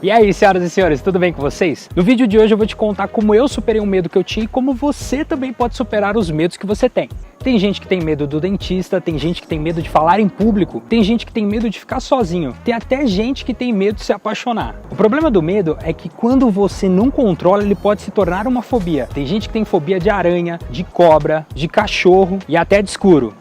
E aí, senhoras e senhores, tudo bem com vocês? No vídeo de hoje eu vou te contar como eu superei um medo que eu tinha e como você também pode superar os medos que você tem. Tem gente que tem medo do dentista, tem gente que tem medo de falar em público, tem gente que tem medo de ficar sozinho, tem até gente que tem medo de se apaixonar. O problema do medo é que quando você não controla, ele pode se tornar uma fobia. Tem gente que tem fobia de aranha, de cobra, de cachorro e até de escuro.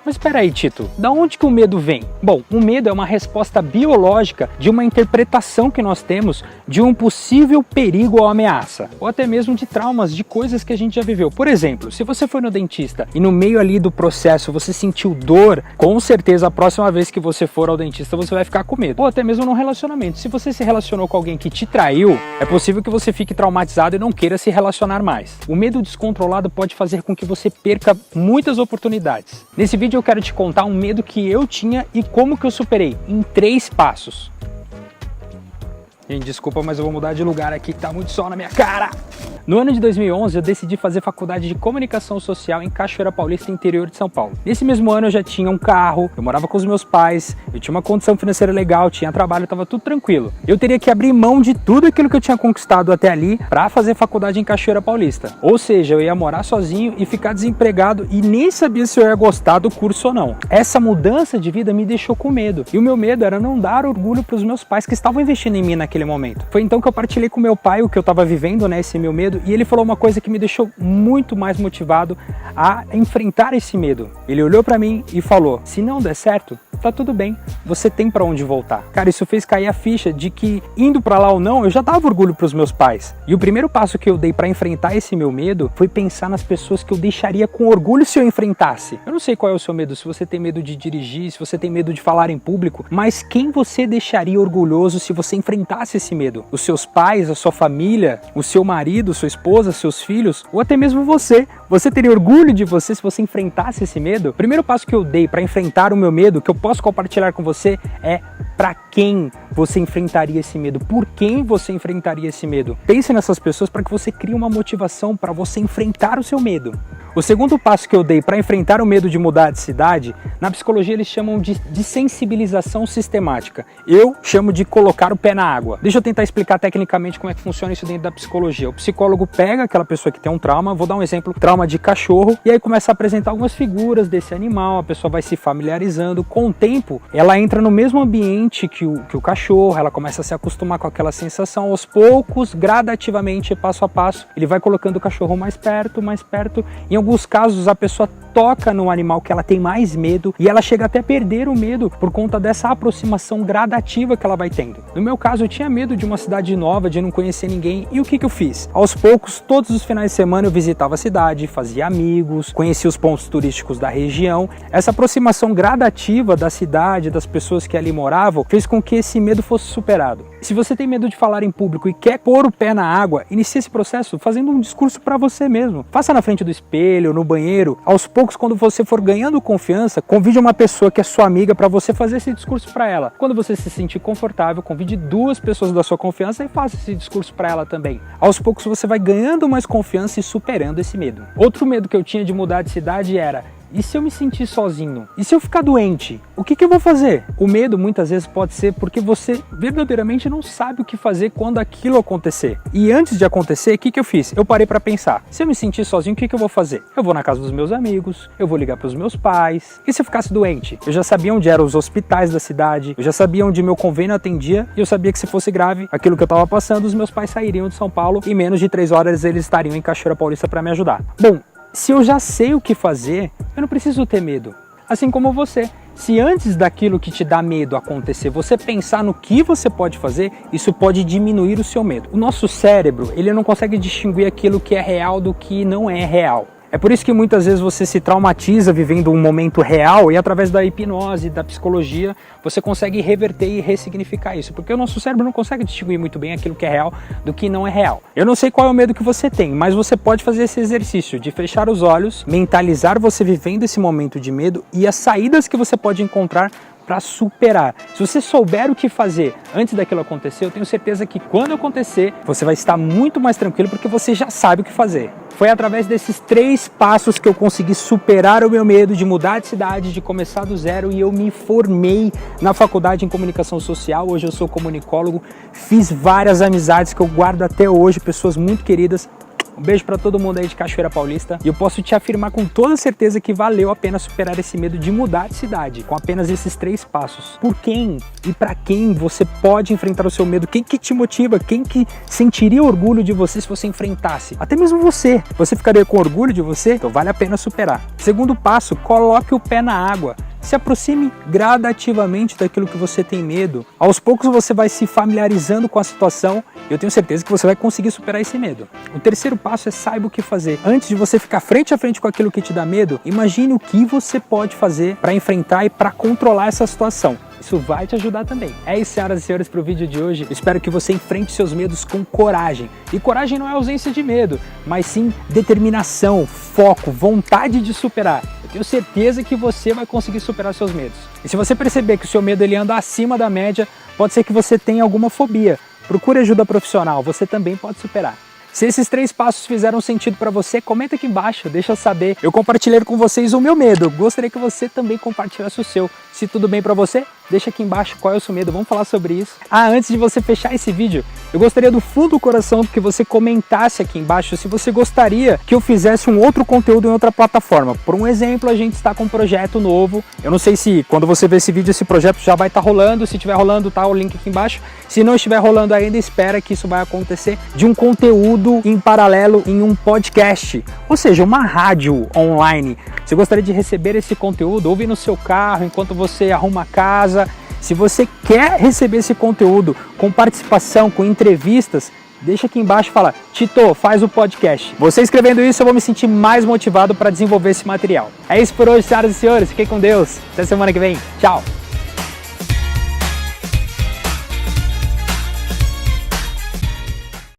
Mas espera aí, Tito, da onde que o medo vem? Bom, o medo é uma resposta biológica de uma interpretação que nós temos de um possível perigo ou ameaça, ou até mesmo de traumas, de coisas que a gente já viveu. Por exemplo, se você foi no dentista e no meio ali do processo você sentiu dor, com certeza a próxima vez que você for ao dentista você vai ficar com medo. Ou até mesmo num relacionamento. Se você se relacionou com alguém que te traiu, é possível que você fique traumatizado e não queira se relacionar mais. O medo descontrolado pode fazer com que você perca muitas oportunidades. Nesse vídeo eu quero te contar um medo que eu tinha e como que eu superei, em 3 passos. Gente, desculpa, mas eu vou mudar de lugar aqui, que tá muito sol na minha cara. No ano de 2011, eu decidi fazer faculdade de comunicação social em Cachoeira Paulista, interior de São Paulo. Nesse mesmo ano, eu já tinha um carro, eu morava com os meus pais, eu tinha uma condição financeira legal, tinha trabalho, tava tudo tranquilo. Eu teria que abrir mão de tudo aquilo que eu tinha conquistado até ali para fazer faculdade em Cachoeira Paulista. Ou seja, eu ia morar sozinho e ficar desempregado e nem sabia se eu ia gostar do curso ou não. Essa mudança de vida me deixou com medo. E o meu medo era não dar orgulho para os meus pais que estavam investindo em mim naquele momento. Foi então que eu partilhei com meu pai o que eu estava vivendo, né, esse meu medo, e ele falou uma coisa que me deixou muito mais motivado a enfrentar esse medo. Ele olhou para mim e falou: se não der certo, tá tudo bem, você tem para onde voltar. Cara, isso fez cair a ficha de que indo para lá ou não, eu já dava orgulho para os meus pais. E o primeiro passo que eu dei para enfrentar esse meu medo foi pensar nas pessoas que eu deixaria com orgulho se eu enfrentasse. Eu não sei qual é o seu medo, se você tem medo de dirigir, se você tem medo de falar em público, mas quem você deixaria orgulhoso se você enfrentasse esse medo? Os seus pais, a sua família, o seu marido, sua esposa, seus filhos, ou até mesmo você. Você teria orgulho de você se você enfrentasse esse medo? O primeiro passo que eu dei para enfrentar o meu medo, que eu posso compartilhar com você, é para quem você enfrentaria esse medo, por quem você enfrentaria esse medo. Pense nessas pessoas para que você crie uma motivação para você enfrentar o seu medo. O segundo passo que eu dei para enfrentar o medo de mudar de cidade, na psicologia eles chamam de sensibilização sistemática. Eu chamo de colocar o pé na água. Deixa eu tentar explicar tecnicamente como é que funciona isso dentro da psicologia. O psicólogo pega aquela pessoa que tem um trauma, vou dar um exemplo, trauma de cachorro, e aí começa a apresentar algumas figuras desse animal, a pessoa vai se familiarizando. Com o tempo, ela entra no mesmo ambiente que o cachorro, ela começa a se acostumar com aquela sensação. Aos poucos, gradativamente, passo a passo, ele vai colocando o cachorro mais perto, em alguns casos a pessoa toca no animal que ela tem mais medo e ela chega até a perder o medo por conta dessa aproximação gradativa que ela vai tendo. No meu caso, eu tinha medo de uma cidade nova, de não conhecer ninguém, e o que eu fiz? Aos poucos, todos os finais de semana eu visitava a cidade, fazia amigos, conhecia os pontos turísticos da região. Essa aproximação gradativa da cidade, das pessoas que ali moravam, fez com que esse medo fosse superado. Se você tem medo de falar em público e quer pôr o pé na água, inicie esse processo fazendo um discurso para você mesmo. Faça na frente do espelho, no banheiro. Aos poucos, quando você for ganhando confiança, convide uma pessoa que é sua amiga para você fazer esse discurso para ela. Quando você se sentir confortável, convide 2 pessoas da sua confiança e faça esse discurso para ela também. Aos poucos você vai ganhando mais confiança e superando esse medo. Outro medo que eu tinha de mudar de cidade era: e se eu me sentir sozinho? E se eu ficar doente? O que eu vou fazer? O medo muitas vezes pode ser porque você verdadeiramente não sabe o que fazer quando aquilo acontecer. E antes de acontecer, o que eu fiz? Eu parei para pensar: se eu me sentir sozinho, o que eu vou fazer? Eu vou na casa dos meus amigos, eu vou ligar para os meus pais. E se eu ficasse doente? Eu já sabia onde eram os hospitais da cidade, eu já sabia onde meu convênio atendia, e eu sabia que se fosse grave aquilo que eu estava passando, os meus pais sairiam de São Paulo e em menos de 3 horas eles estariam em Cachoeira Paulista para me ajudar. Bom, se eu já sei o que fazer, eu não preciso ter medo. Assim como você. Se antes daquilo que te dá medo acontecer, você pensar no que você pode fazer, isso pode diminuir o seu medo. O nosso cérebro, ele não consegue distinguir aquilo que é real do que não é real. É por isso que muitas vezes você se traumatiza vivendo um momento real e através da hipnose, da psicologia, você consegue reverter e ressignificar isso. Porque o nosso cérebro não consegue distinguir muito bem aquilo que é real do que não é real. Eu não sei qual é o medo que você tem, mas você pode fazer esse exercício de fechar os olhos, mentalizar você vivendo esse momento de medo e as saídas que você pode encontrar para superar. Se você souber o que fazer antes daquilo acontecer, eu tenho certeza que quando acontecer, você vai estar muito mais tranquilo porque você já sabe o que fazer. Foi através desses 3 passos que eu consegui superar o meu medo de mudar de cidade, de começar do zero, e eu me formei na faculdade em comunicação social. Hoje eu sou comunicólogo, fiz várias amizades que eu guardo até hoje, pessoas muito queridas. Um beijo para todo mundo aí de Cachoeira Paulista, e eu posso te afirmar com toda certeza que valeu a pena superar esse medo de mudar de cidade com apenas esses 3 passos. Por quem e para quem você pode enfrentar o seu medo? Quem que te motiva? Quem que sentiria orgulho de você se você enfrentasse? Até mesmo você. Você ficaria com orgulho de você? Então vale a pena superar. Segundo passo, coloque o pé na água. Se aproxime gradativamente daquilo que você tem medo. Aos poucos você vai se familiarizando com a situação e eu tenho certeza que você vai conseguir superar esse medo. O terceiro passo é saiba o que fazer. Antes de você ficar frente a frente com aquilo que te dá medo, imagine o que você pode fazer para enfrentar e para controlar essa situação. Isso vai te ajudar também. É isso, senhoras e senhores, para o vídeo de hoje. Eu espero que você enfrente seus medos com coragem. E coragem não é ausência de medo, mas sim determinação, foco, vontade de superar. Eu tenho certeza que você vai conseguir superar seus medos. E se você perceber que o seu medo ele anda acima da média, pode ser que você tenha alguma fobia. Procure ajuda profissional, você também pode superar. Se esses 3 passos fizeram sentido para você, comenta aqui embaixo, deixa eu saber. Eu compartilhei com vocês o meu medo, gostaria que você também compartilhasse o seu. Se tudo bem para você, deixa aqui embaixo qual é o seu medo, vamos falar sobre isso. Antes de você fechar esse vídeo, eu gostaria do fundo do coração que você comentasse aqui embaixo se você gostaria que eu fizesse um outro conteúdo em outra plataforma. Por um exemplo, a gente está com um projeto novo. Eu não sei se quando você ver esse vídeo, esse projeto já vai estar rolando. Se estiver rolando, tá o link aqui embaixo. Se não estiver rolando ainda, espera que isso vai acontecer, de um conteúdo em paralelo em um podcast, ou seja, uma rádio online. Você gostaria de receber esse conteúdo, ouvir no seu carro, enquanto você arruma a casa. Se você quer receber esse conteúdo com participação, com entrevistas, deixa aqui embaixo e fala: Tito, faz o podcast. Você escrevendo isso, eu vou me sentir mais motivado para desenvolver esse material. É isso por hoje, senhoras e senhores. Fiquem com Deus. Até semana que vem. Tchau.